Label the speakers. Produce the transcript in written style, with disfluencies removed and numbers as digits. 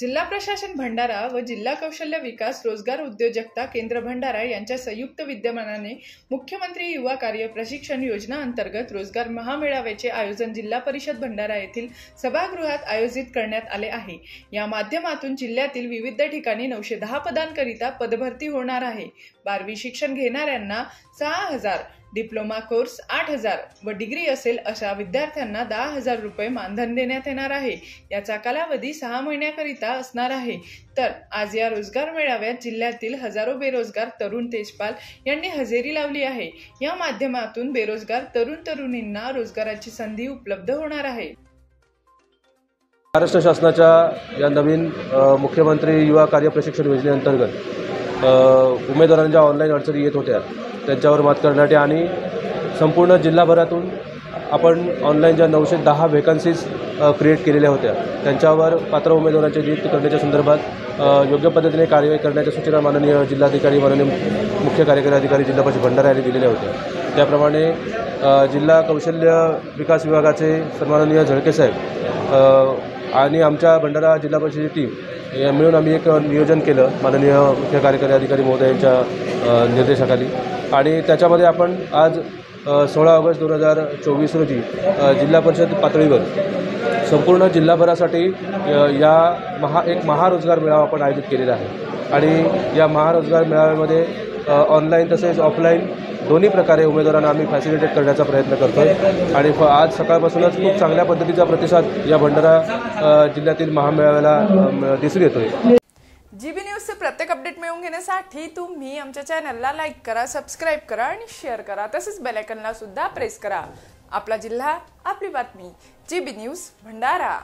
Speaker 1: जिल्हा प्रशासन भंडारा व जिल्हा कौशल्य विकास रोजगार उद्योजकता केंद्र भंडारा यांच्या संयुक्त विद्यमानाने मुख्यमंत्री युवा कार्य प्रशिक्षण योजना अंतर्गत रोजगार महामेळाव्याचे आयोजन जिल्हा परिषद भंडारा येथील सभागृहात आयोजित करण्यात आले आहे। या माध्यमातून जिल्ह्यातील विविध ठिकाणी 910 पदांकरिता पदभरती होणार आहे। 12वी शिक्षण घेणाऱ्यांना 6000, डिप्लोमा कोर्स 8000 व डिग्री असेल अशा विद्यार्थ्यांना 10,000 रुपये मानधन देण्यात येणार आहे। याचा कालावधी 6 महिन्याकरिता असणार आहे। तर आज या रोजगार मेळाव्यात जिल्ह्यातील हजारो बेरोजगार तरुण तेजपाल यांनी हजेरी लावली आहे। या माध्यमातून बेरोजगार तरुणींना रोजगाराची संधी उपलब्ध होणार आहे।
Speaker 2: महाराष्ट्र शासनाच्या या नवीन मुख्यमंत्री युवा कार्य प्रशिक्षण योजनेअंतर्गत उमेदवारांच्या ऑनलाईन अडचणी येत होत्या त्यांच्यावर मात करण्यासाठी आणि संपूर्ण जिल्हाभरातून आपण ऑनलाईन ज्या 910 व्हेकन्सीज क्रिएट केलेल्या होत्या त्यांच्यावर पात्र उमेदवारांची नियुक्ती करण्याच्या संदर्भात योग्य पद्धतीने कार्यवाही करण्याच्या सूचना माननीय जिल्हाधिकारी माननीय मुख्य कार्यकारी अधिकारी जिल्हा परिषद भंडारा यांनी दिलेल्या होत्या। त्याप्रमाणे जिल्हा कौशल्य विकास विभागाचे सन्माननीय झळके साहेब आणि आमच्या भंडारा जिल्हा परिषदेची टीम मिळून आम्ही एक नियोजन केलं माननीय मुख्य कार्यकारी अधिकारी महोदय यांच्या निर्देशाखाली आणि त्याच्यामध्ये आपण आज 16 ऑगस्ट 2024 रोजी जिल्हा परिषद पातळीवर संपूर्ण जिल्हाभरासाठी एक महारोजगार मेळावा आपण आयोजित केलेला आहे आणि या महारोजगार मेळाव्यामध्ये ऑनलाईन तसेच ऑफलाईन दोन्ही प्रकारे उमेदवारांना आम्ही फॅसिलिटेट करण्याचा प्रयत्न करतोय आणि आज सकाळपासूनच खूप चांगल्या पद्धतीचा प्रतिसाद या भंडारा जिल्ह्यातील महामेळाव्याला दिसून येतोय।
Speaker 1: जीबी न्यूजचे प्रत्येक अपडेट मिळवून घेण्यासाठी तुम्ही आमच्या चॅनलला लाईक करा, सबस्क्राइब करा आणि शेअर करा। तसेच बेल आयकॉनला सुद्धा प्रेस करा। आपला जिल्हा, आपली बातमी। GB news Bhandara.